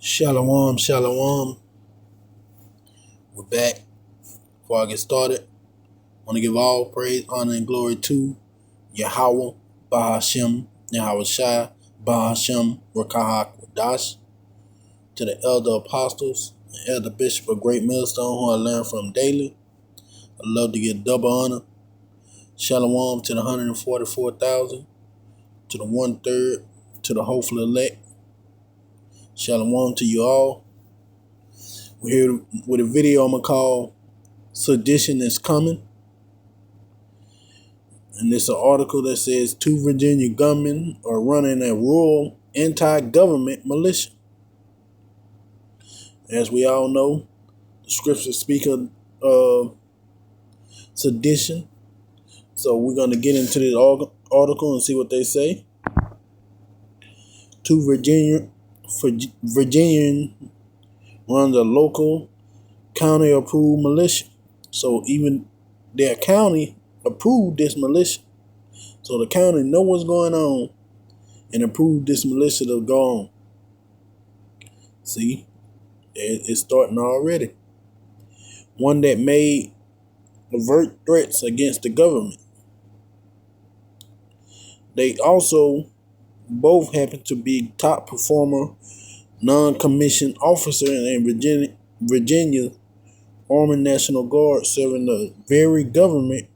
Shalom, shalom. We're back. Before I get started, I want to give all praise, honor, and glory to Yahweh, Bahashem, Yahweh Shai, Bahashem, Rakahak, Dash, to the elder apostles, and elder bishop of Great Millstone, who I learn from daily. I love to give double honor. Shalom to the 144,000, to the 1/3, to the hopeful elect. Shalom to you all. We're here with a video I'm going to call Sedition is Coming. And it's an article that says 2 Virginia gunmen are running a rural anti-government militia. As we all know, the scriptures speak of sedition. So we're going to get into this article and see what they say. 2 Virginian runs a local county-approved militia. So even their county approved this militia. So the county know what's going on and approved this militia to go on. See, it's starting already. One that made overt threats against the government. They also both happen to be top performer non-commissioned officer in Virginia Army National Guard serving the very government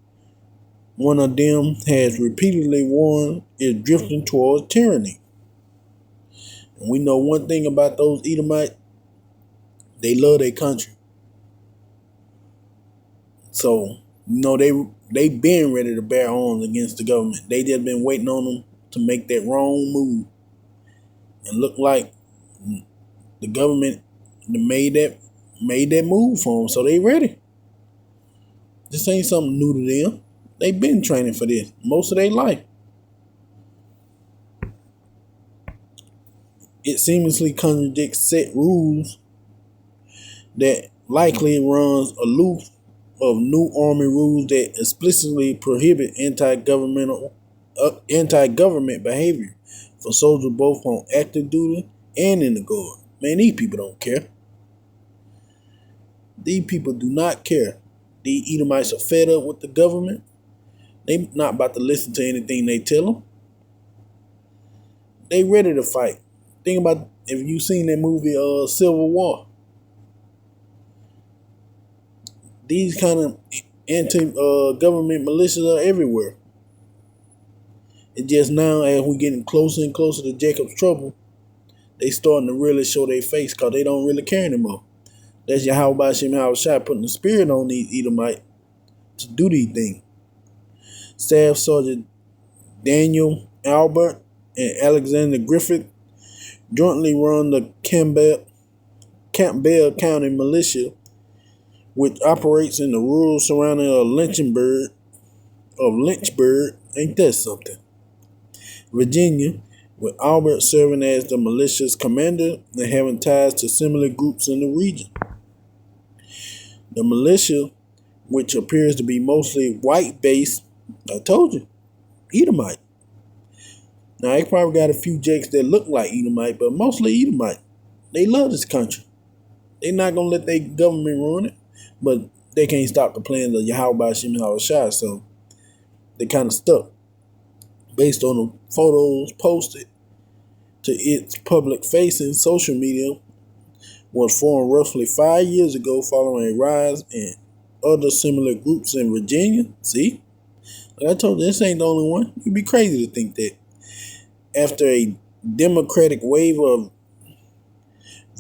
one of them has repeatedly warned is drifting towards tyranny. And we know one thing about those Edomites, they love their country. So, they been ready to bear arms against the government. They just been waiting on them to make that wrong move. And look like the government made that move for them, so they ready. This ain't something new to them. They've been training for this most of their life. It seamlessly contradicts set rules that likely runs aloof of new army rules that explicitly prohibit anti-government behavior for soldiers both on active duty and in the guard. Man, these people don't care. These people do not care. These Edomites are fed up with the government. They not about to listen to anything they tell them. They ready to fight. Think about if you seen that movie Civil War. These kind of anti-government militias are everywhere. It's just now as we getting closer and closer to Jacob's trouble, they starting to really show their face because they don't really care anymore. That's Yahweh Bashem Yahweh Shai putting the spirit on these Edomites to do these things. Staff Sergeant Daniel Albert and Alexander Griffith jointly run the Campbell County Militia, which operates in the rural surrounding of Lynchburg. Ain't that something? Virginia, with Albert serving as the militia's commander and having ties to similar groups in the region. The militia, which appears to be mostly white-based, I told you, Edomite. Now, they probably got a few jakes that look like Edomite, but mostly Edomite. They love this country. They're not going to let their government ruin it, but they can't stop the plans of Yahweh Bashem Yahweh Shai, so they kind of stuck. Based on the photos posted to its public-facing social media, was formed roughly 5 years ago following a rise in other similar groups in Virginia. See? Like I told you, this ain't the only one. You'd be crazy to think that. After a Democratic wave of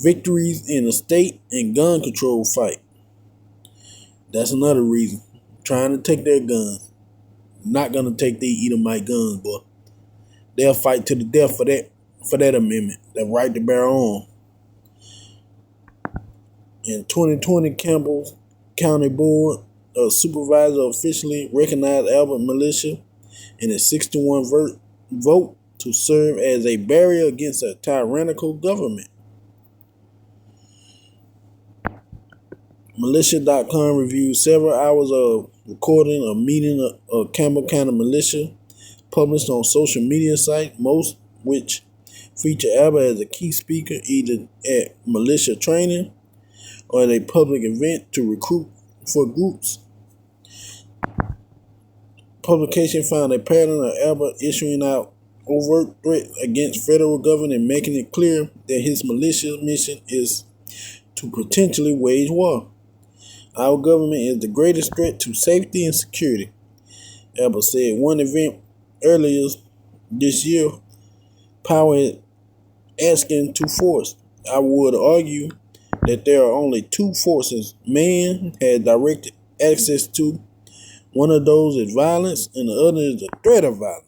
victories in the state and gun control fight. That's another reason. Trying to take their guns. Not going to take the Edomite guns, but they'll fight to the death for that amendment, that right to bear arms. In 2020, Campbell County Board of Supervisors officially recognized Albert Militia in a 6-1 vote to serve as a barrier against a tyrannical government. Militia.com reviewed several hours of recording a meeting of Campbell County Militia published on social media sites, most which feature Abba as a key speaker either at militia training or at a public event to recruit for groups. Publication found a pattern of Abba issuing out overt threats against federal government and making it clear that his militia mission is to potentially wage war. Our government is the greatest threat to safety and security, Abba said. One event earlier this year, Power is asking to force. I would argue that there are only two forces man has direct access to. One of those is violence, and the other is the threat of violence.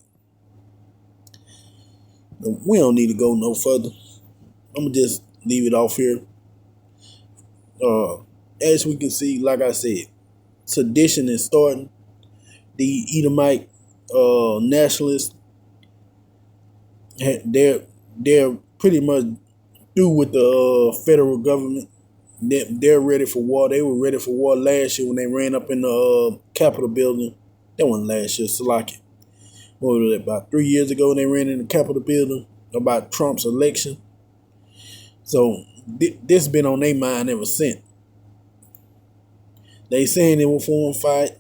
We don't need to go no further. I'm going to just leave it off here. As we can see, like I said, sedition is starting. The Edomite nationalists, they're pretty much through with the federal government. They're ready for war. They were ready for war last year when they ran up in the Capitol building. That wasn't last year, Salaki. What was it, about 3 years ago when they ran in the Capitol building about Trump's election. So this been on their mind ever since. They saying they were for 5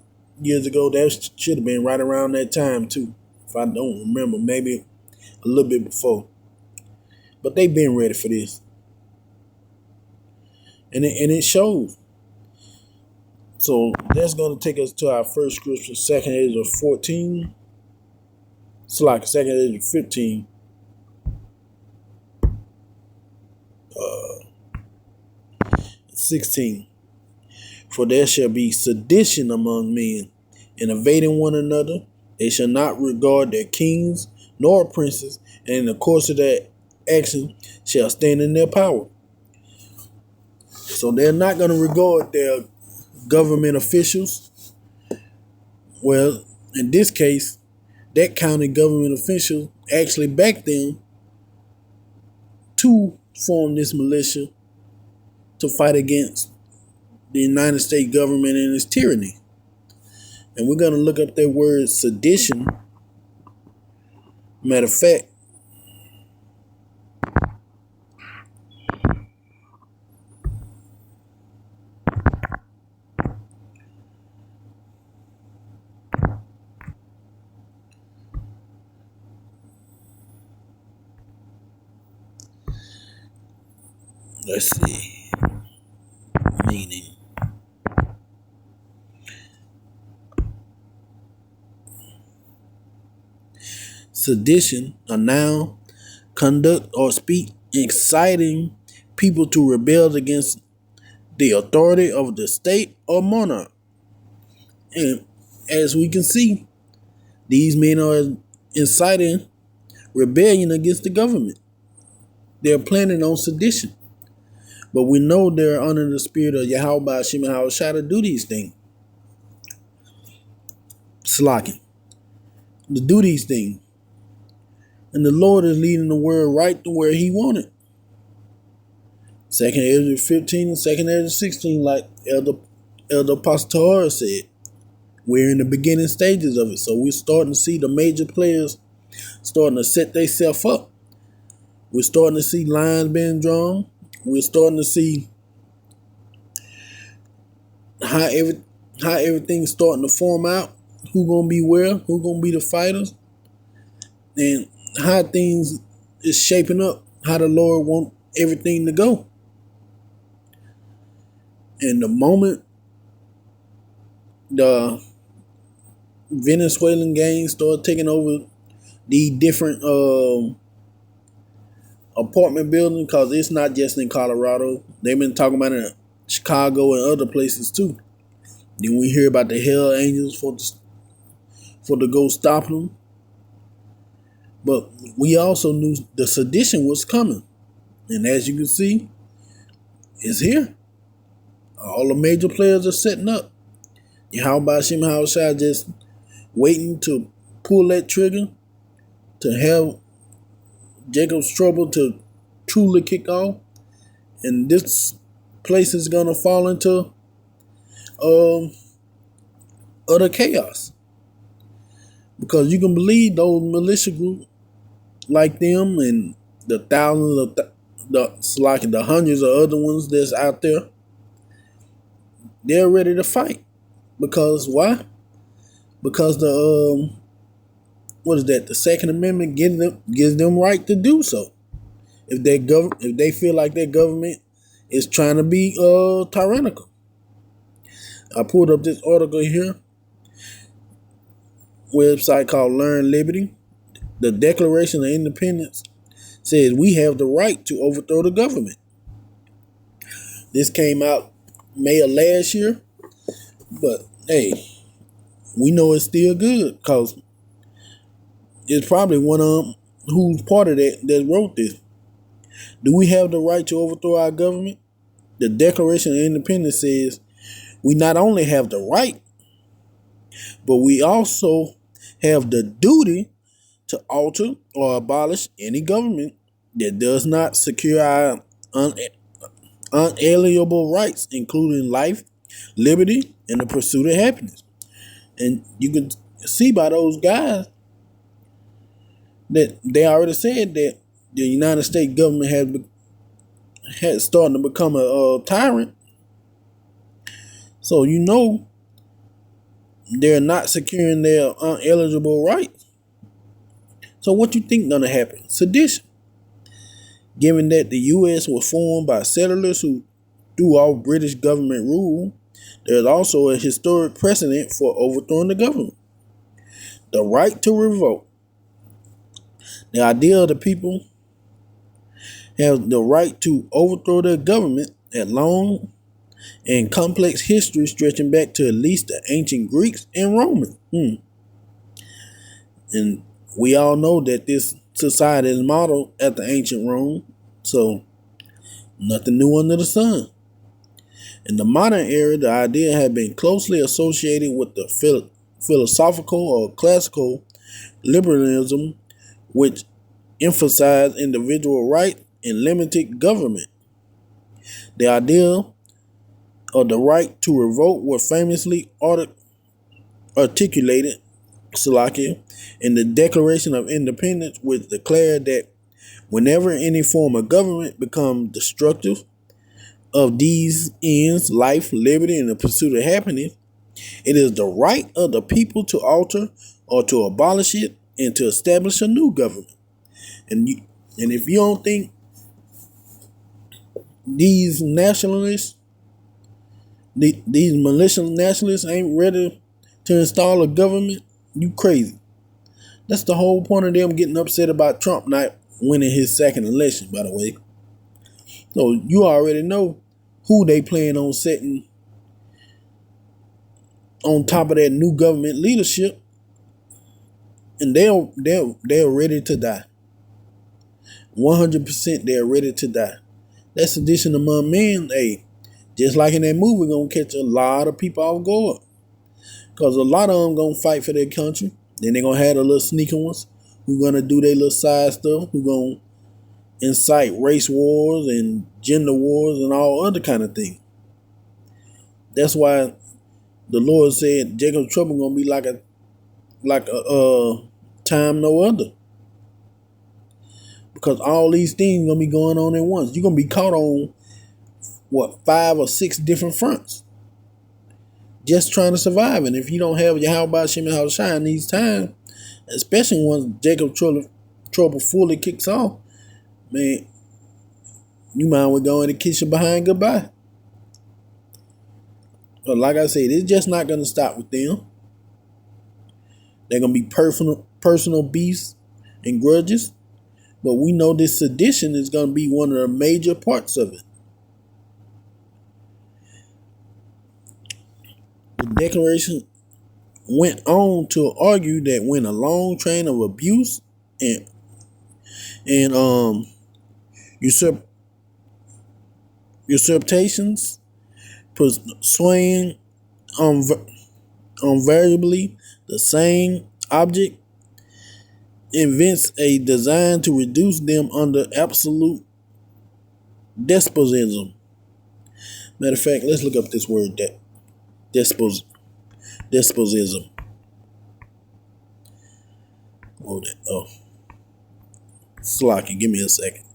years ago. That should have been right around that time too. If I don't remember, maybe a little bit before. But they've been ready for this. And it shows. So that's going to take us to our first scripture, 2nd Ezra 14. It's like 2nd Ezra 15. 16. For there shall be sedition among men, and evading one another. They shall not regard their kings nor princes, and in the course of their action shall stand in their power. So they're not going to regard their government officials. Well, in this case, that county government official actually backed them to form this militia to fight against the United States government and its tyranny. And we're going to look up that word sedition. Matter of fact, let's see. Meaning. Sedition, a noun, conduct or speak inciting people to rebel against the authority of the state or monarch. And as we can see, these men are inciting rebellion against the government. They're planning on sedition. But we know they're under the spirit of Yahweh Hashem and Hawashai to do these things. Slocking. To do these things. And the Lord is leading the world right to where he wanted. 2nd Ezra 15 and 2nd Ezra 16, like Elder Apostle Tahara said. We're in the beginning stages of it. So we're starting to see the major players starting to set themselves up. We're starting to see lines being drawn. We're starting to see how everything's starting to form out. Who gonna be where? Who gonna be the fighters? And how things is shaping up. How the Lord want everything to go. And the moment the Venezuelan gangs start taking over the different apartment building, because it's not just in Colorado. They've been talking about it in Chicago and other places too. Then we hear about the Hell Angels for to go stop them. But we also knew the sedition was coming. And as you can see, it's here. All the major players are setting up. Yahweh Hashem Hawashai just waiting to pull that trigger to have Jacob's trouble to truly kick off. And this place is going to fall into utter chaos. Because you can believe those militia groups like them and the thousands of the hundreds of other ones that's out there, they're ready to fight. Because why? Because the what is that? The Second Amendment gives them right to do so. If they feel like their government is trying to be tyrannical. I pulled up this article here, website called Learn Liberty. The Declaration of Independence says we have the right to overthrow the government. This came out May of last year, but hey, we know it's still good because it's probably one of them who's part of that wrote this. Do we have the right to overthrow our government? The Declaration of Independence says we not only have the right, but we also have the duty to alter or abolish any government that does not secure our unalienable rights, including life, liberty, and the pursuit of happiness. And you can see by those guys that they already said that the United States government had started to become a tyrant. So you know they're not securing their uneligible rights. So what you think gonna happen? Sedition. Given that the U.S. was formed by settlers who threw off British government rule, there's also a historic precedent for overthrowing the government. The right to revolt. The idea of the people have the right to overthrow their government had long and complex history stretching back to at least the ancient Greeks and Romans. And we all know that this society is modeled after ancient Rome, so nothing new under the sun. In the modern era, the idea had been closely associated with the philosophical or classical liberalism, which emphasized individual rights and limited government. The idea of the right to revolt was famously articulated in the Declaration of Independence, which declared that whenever any form of government becomes destructive of these ends, life, liberty, and the pursuit of happiness, it is the right of the people to alter or to abolish it and to establish a new government. And if you don't think these nationalists, these malicious nationalists ain't ready to install a government, you crazy. That's the whole point of them getting upset about Trump not winning his second election, by the way. So you already know who they plan on setting on top of that new government leadership, and they're ready to die. 100% they're ready to die. That sedition among men, hey, just like in that movie, gonna catch a lot of people off guard. Because a lot of them gonna fight for their country. Then they're gonna have the little sneaky ones who gonna do their little side stuff, who gonna incite race wars and gender wars and all other kind of things. That's why the Lord said Jacob's trouble gonna be like a time no other. Because all these things gonna be going on at once. You're gonna be caught on 5 or 6 different fronts, just trying to survive. And if you don't have your how about Shimon how shine these times, especially once Jacob's trouble fully kicks off, man, you might well go in and kiss your behind goodbye. But like I said, it's just not gonna stop with them. They're gonna be personal beefs and grudges. But we know this sedition is going to be one of the major parts of it. The Declaration went on to argue that when a long train of abuse and usurpations persuading invariably the same object, invents a design to reduce them under absolute despotism. Matter of fact, let's look up this word, despotism. Slocky, give me a second.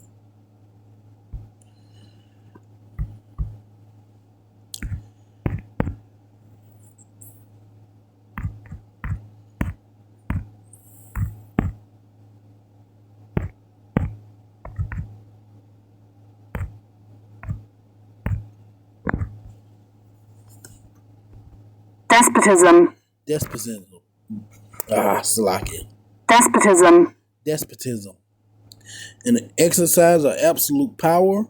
Despotism. Despotism. Slocky. Despotism. Despotism. An exercise of absolute power,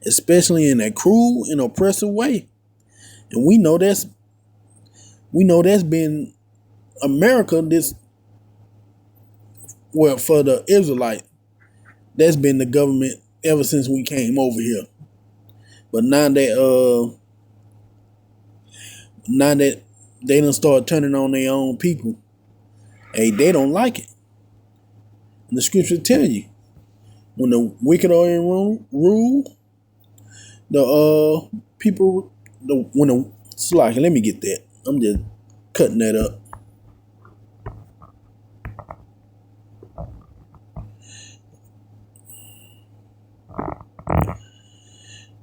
especially in a cruel and oppressive way. And we know that's been America for the Israelite, that's been the government ever since we came over here. But now that they done start turning on their own people, hey, they don't like it. And the scriptures tell you, when the wicked are in rule, the people, Slocky, let me get that. I'm just cutting that up.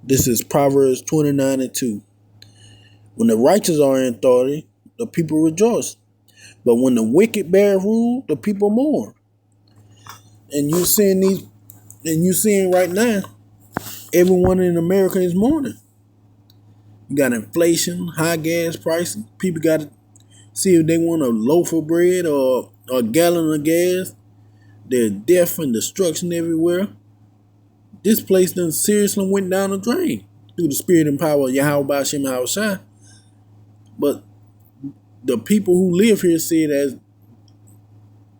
This is Proverbs 29:2. When the righteous are in authority, the people rejoice. But when the wicked bear rule, the people mourn. And you seeing right now, everyone in America is mourning. You got inflation, high gas prices. People got to see if they want a loaf of bread or a gallon of gas. There's death and destruction everywhere. This place done seriously went down the drain through the spirit and power of Yahweh Hashem Yahushua. But the people who live here see it as,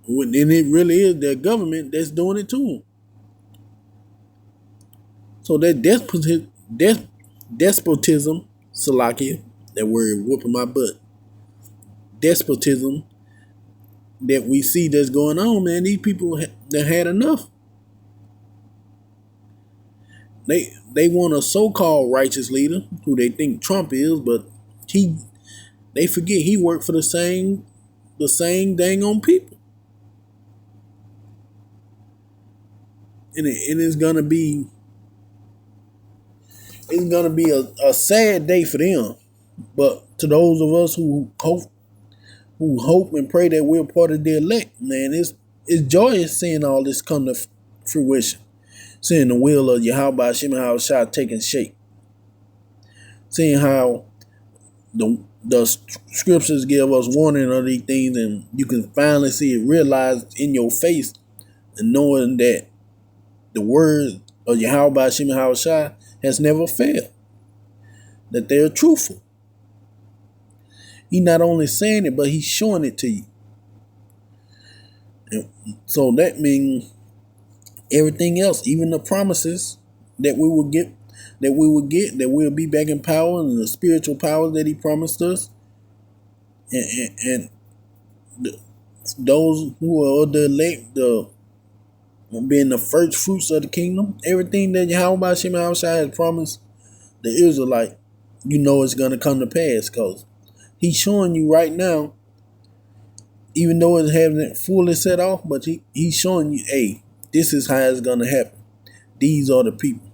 and it really is their government that's doing it to them. So that despotism, Salakia, that word whooping my butt, despotism that we see that's going on, man, these people that had enough. They want a so-called righteous leader who they think Trump is, but they forget he worked for the same dang on people. And it's gonna be a sad day for them. But to those of us who hope and pray that we're part of the elect, man, it's joyous seeing all this come to fruition. Seeing the will of Yahweh Hashem Yahushua taking shape. Seeing how the scriptures give us warning of these things, and you can finally see it realized in your face, and knowing that the word of Yahweh Hashem Yahushua has never failed. That they're truthful. He's not only saying it, but he's showing it to you. And so that means everything else, even the promises that we will get, that we'll be back in power, and the spiritual power that he promised us, and those who are the elect, being the first fruits of the kingdom, everything that Yahweh Hashem Yahushua has promised the Israelite, you know it's going to come to pass, because he's showing you right now, even though it hasn't fully set off, but he's showing you, hey, this is how it's going to happen. These are the people.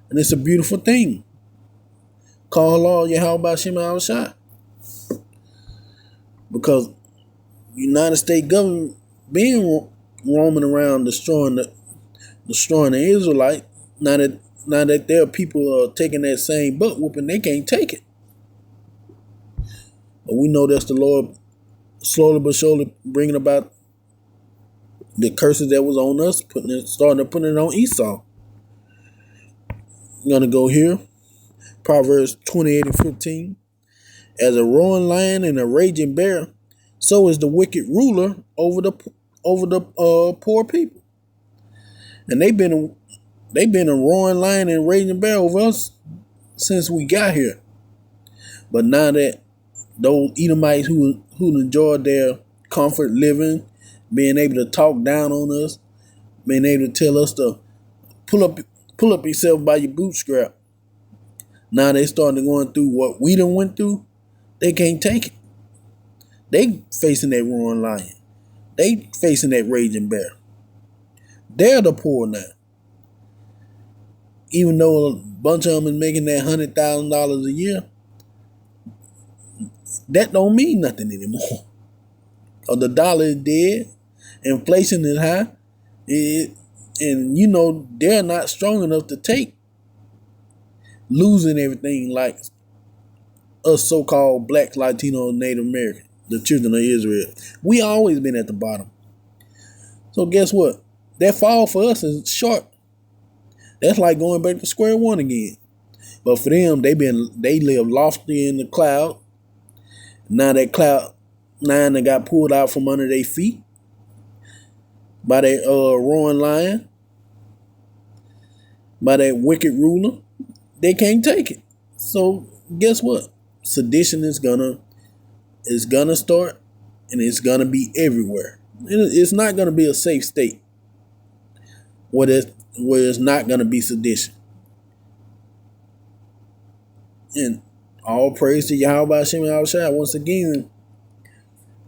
And it's a beautiful thing. Call all Yahweh Hashem Yahushua. Because United States government being roaming around destroying the Israelite, now that their people are taking that same butt whooping, they can't take it. But we know that's the Lord slowly but surely bringing about the curses that was on us, starting to put it on Esau. I'm going to go here. Proverbs 28:15. As a roaring lion and a raging bear, so is the wicked ruler over the poor people. And they've been a roaring lion and raging bear over us since we got here. But now that those Edomites who enjoyed their comfort living, being able to talk down on us, being able to tell us to pull up yourself by your bootstrap, now they starting going through what we done went through. They can't take it. They facing that roaring lion. They facing that raging bear. They're the poor now. Even though a bunch of them is making that $100,000 a year, that don't mean nothing anymore. Or the dollar is dead, inflation is high, and they're not strong enough to take losing everything like us so-called Black, Latino, Native American, the children of Israel. We always been at the bottom. So guess what? That fall for us is short. That's like going back to square one again. But for them, they live lofty in the cloud. Now that cloud nine that got pulled out from under their feet by that roaring lion, by that wicked ruler. They can't take it. So guess what? Sedition is gonna start, and it's gonna be everywhere. It's not gonna be a safe state where it's not gonna be sedition. And all praise to Yahweh Hashem Yahushua once again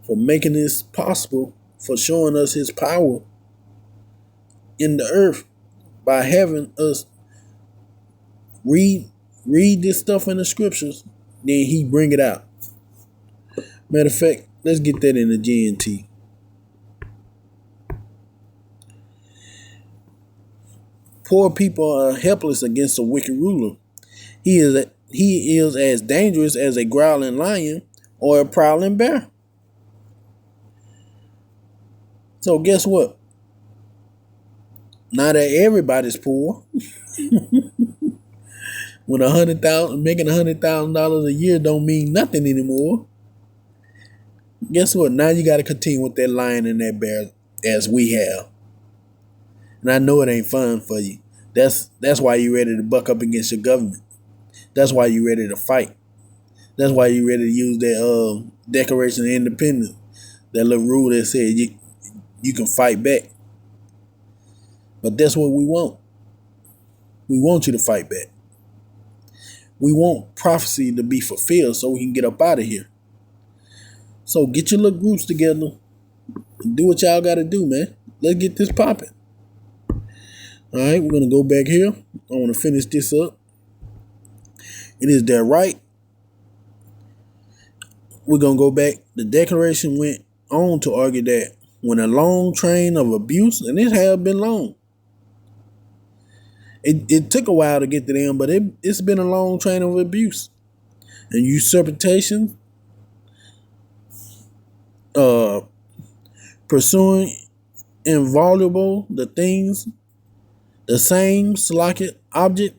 for making this possible, for showing us his power in the earth by having us read this stuff in the scriptures, then he bring it out. Matter of fact, let's get that in the GNT. Poor people are helpless against a wicked ruler. He is as dangerous as a growling lion or a prowling bear. So guess what? Now that everybody's poor, with making $100,000 a year don't mean nothing anymore. Guess what? Now you got to continue with that lion and that bear as we have. And I know it ain't fun for you. That's why you're ready to buck up against your government. That's why you're ready to fight. That's why you're ready to use that Declaration of Independence, that little rule that said you can fight back. But that's what we want. We want you to fight back. We want prophecy to be fulfilled so we can get up out of here. So get your little groups together and do what y'all got to do, man. Let's get this popping. All right, we're going to go back here. I want to finish this up. It is their right. We're going to go back. The Declaration went on to argue that when a long train of abuse, and it has been long. It took a while to get to them, but it's been a long train of abuse and usurpation, pursuing invaluable the things, the same slocket object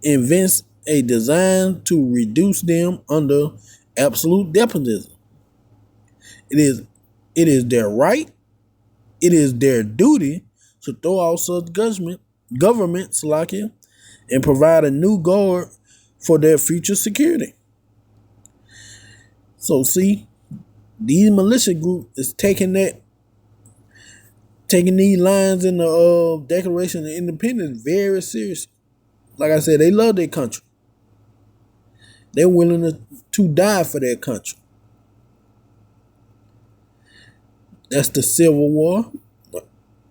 invents a design to reduce them under absolute despotism. It is their right, it is their duty to throw out such government slocket and provide a new guard for their future security. So see, these militia group is taking these lines in the Declaration of Independence very seriously. Like I said, they love their country. They're willing to die for their country. That's the Civil War,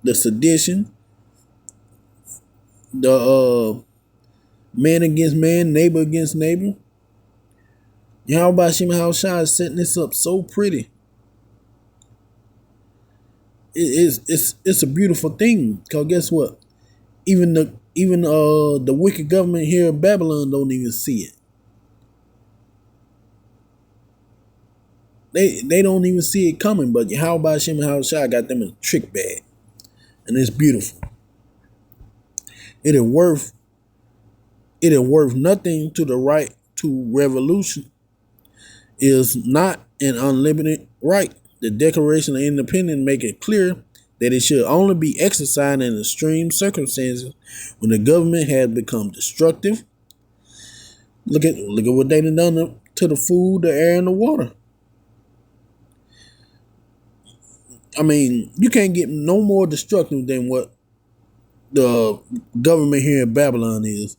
the sedition, the man against man, neighbor against neighbor. Yahweh Hashem Yahushua is setting this up so pretty. It's a beautiful thing. Because guess what? Even the wicked government here in Babylon don't even see it. They don't even see it coming, but Yahweh Hashem Yahushua got them in a trick bag. And it's beautiful. It is worth nothing to the right to revolution. Is not an unlimited right. The Declaration of Independence make it clear that it should only be exercised in extreme circumstances when the government has become destructive. Look at what they done to the food, the air, and the water. I mean, you can't get no more destructive than what the government here in Babylon is.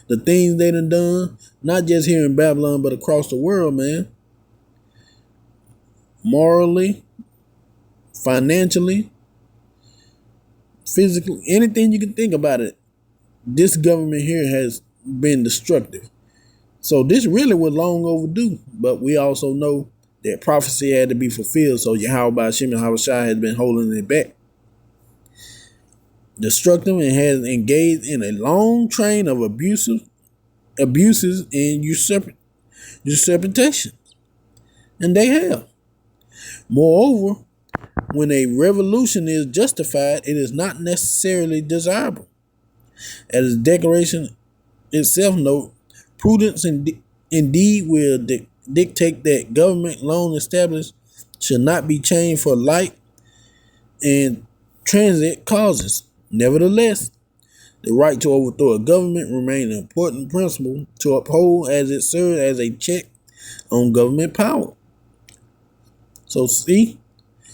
The things they done, not just here in Babylon, but across the world, man. Morally, financially, physically, anything you can think about it, this government here has been destructive. So this really was long overdue, but we also know that prophecy had to be fulfilled, so Yahweh Hashem and Havashai has been holding it back. Destructive and has engaged in a long train of abuses and usurpation. And they have. Moreover, when a revolution is justified, it is not necessarily desirable. As the declaration itself notes, prudence indeed will dictate that government long established should not be changed for light and transit causes. Nevertheless, the right to overthrow a government remains an important principle to uphold as it serves as a check on government power. So see,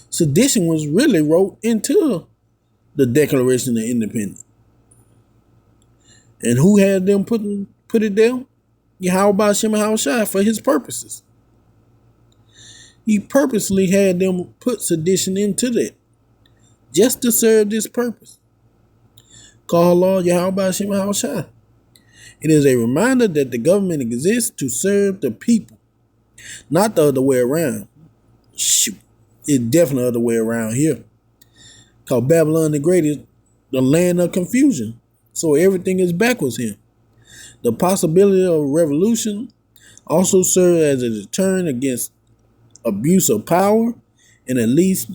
sedition was really wrote into the Declaration of Independence. And who had them put it there? Yahweh Hashem and Havashai for his purposes. He purposely had them put sedition into that, just to serve this purpose. Call Lord Yahweh Hashem and Havashai. It is a reminder that the government exists to serve the people, not the other way around. Shoot, it's definitely the other way around here. Because Babylon the Great is the land of confusion. So everything is backwards here. The possibility of revolution also serves as a deterrent against abuse of power, and as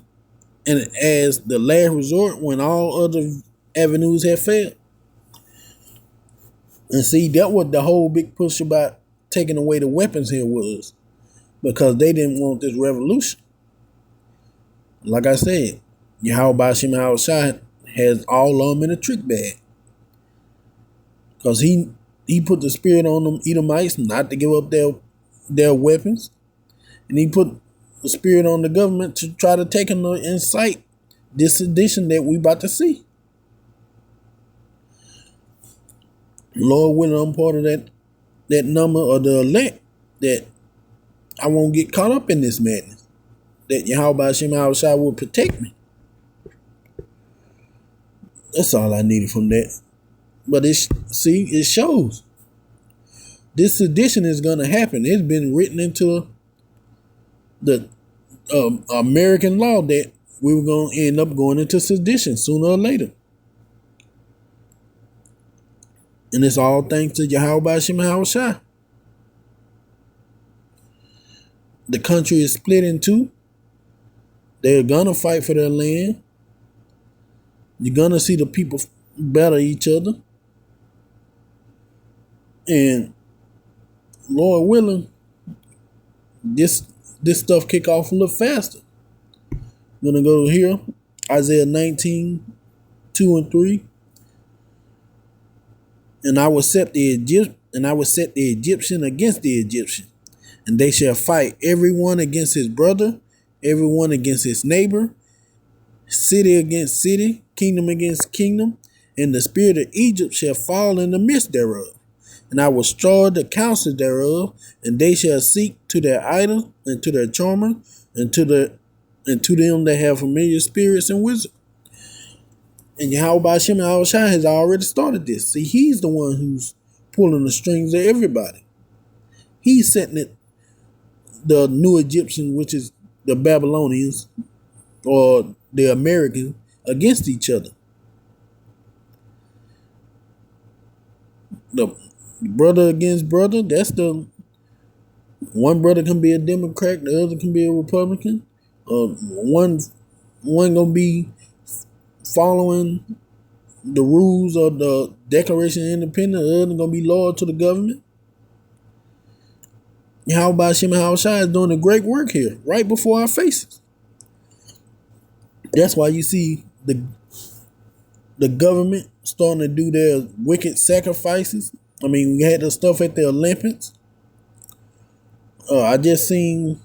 the last resort when all other avenues have failed. And see, that what the whole big push about taking away the weapons here was, because they didn't want this revolution. Like I said, Yahweh Hashem Havashai has all of them in a trick bag. Because he put the spirit on them Edomites not to give up their weapons. And he put the spirit on the government to try to take them to incite this sedition that we about to see. Lord willing, I'm part of that number of the elect that I won't get caught up in this madness. That Yahweh Hashem Havashai will protect me. That's all I needed from that. But it shows. This sedition is going to happen. It's been written into the American law that we were going to end up going into sedition sooner or later. And it's all thanks to Yahweh Hashem and Havashai. The country is split in two. They're going to fight for their land. You're going to see the people battle each other. And Lord willing, this stuff kick off a little faster. I'm going to go here. Isaiah 19, 2 and 3. And I will set the Egyptian against the Egyptian, and they shall fight, everyone against his brother, everyone against his neighbor, city against city, kingdom against kingdom, and the spirit of Egypt shall fall in the midst thereof. And I will destroy the counsel thereof, and they shall seek to their idols and to their charmers and to them that have familiar spirits and wizards. And Yahweh Hashem and Havashai has already started this. See, he's the one who's pulling the strings of everybody. He's setting it, the new Egyptian, which is the Babylonians or the Americans, against each other. The brother against brother, that's the one brother can be a Democrat, the other can be a Republican. One gonna be following the rules of the Declaration of Independence, the other gonna be loyal to the government. Yahweh Hashem and Havashai is doing a great work here, right before our faces. That's why you see the government starting to do their wicked sacrifices. I mean, we had the stuff at the Olympics. I just seen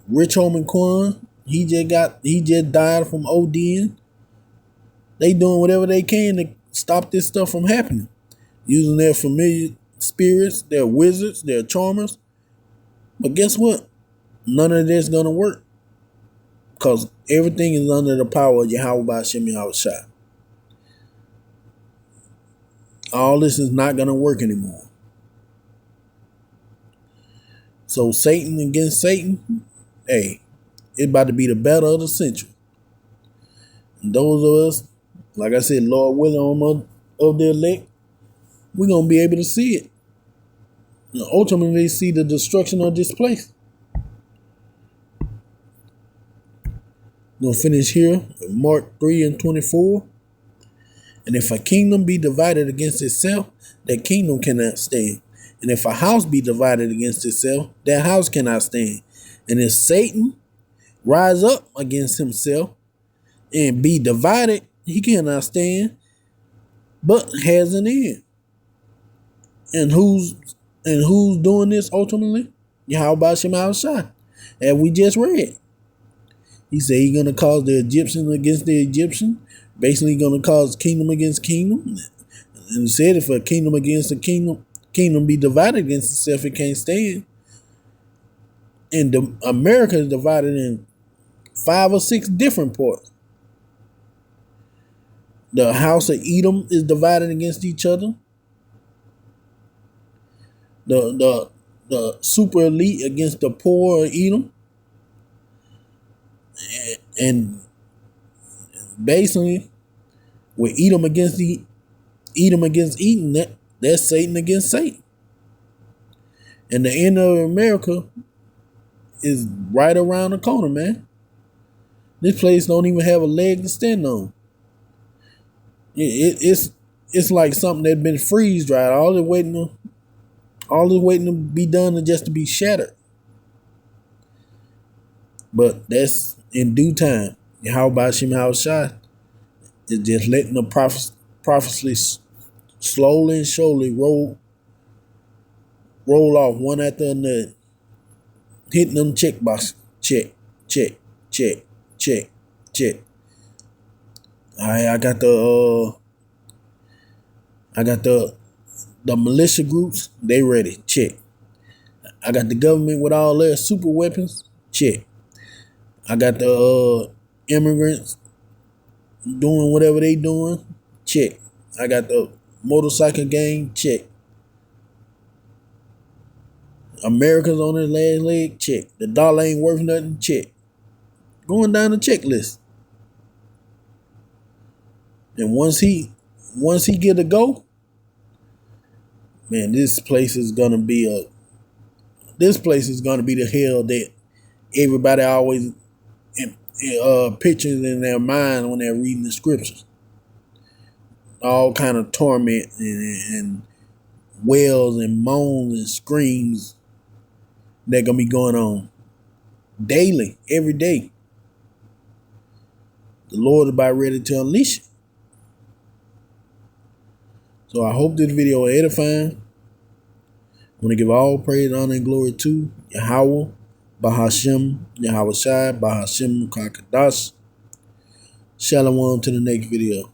Rich Homie Quan. He just died from ODing. They doing whatever they can to stop this stuff from happening, using their familiar spirits, their wizards, their charmers. But guess what? None of this gonna work, because everything is under the power of Yahweh Hashem Yahushua. all this is not going to work anymore. So Satan against Satan, hey, it's about to be the battle of the century. And those of us, like I said, Lord willing, of the elect, we're going to be able to see it. And ultimately see the destruction of this place. I'm going to finish here with Mark 3:24. And if a kingdom be divided against itself, that kingdom cannot stand. And if a house be divided against itself, that house cannot stand. And if Satan rise up against himself and be divided, he cannot stand, but has an end. And who's doing this ultimately? Yahweh Shem Shai, as we just read. He said he's gonna cause the Egyptian against the Egyptian, basically gonna cause kingdom against kingdom. And he said if a kingdom against a kingdom be divided against itself, it can't stand. And America is divided in 5 or 6 different parts. The house of Edom is divided against each other. The super elite against the poor of Edom. And basically, with Edom against Edom, that's Satan against Satan. And the end of America is right around the corner, man. This place don't even have a leg to stand on. It's like something that's been freeze dried. All is waiting to be done and just to be shattered. But that's in due time. How about Shem Shai is just letting the prophecy slowly and surely roll off one after another, hitting them check boxes. Check. All right, I got the militia groups. They ready. Check. I got the government with all their super weapons. Check. I got the immigrants doing whatever they doing. Check. I got the motorcycle gang. Check. America's on his last leg. Check. The dollar ain't worth nothing. Check. Going down the checklist. And once he get a go, man, this place is gonna be the hell that everybody always pictures in their mind when they're reading the scriptures. All kind of torment and wails and moans and screams that gonna be going on daily, every day. The Lord is about ready to unleash it. So I hope this video is edifying. I want to give all praise, honor, and glory to Yahweh, Bahashem, Yahweh Shai, Bahashem Kakadash. Shalom to the next video.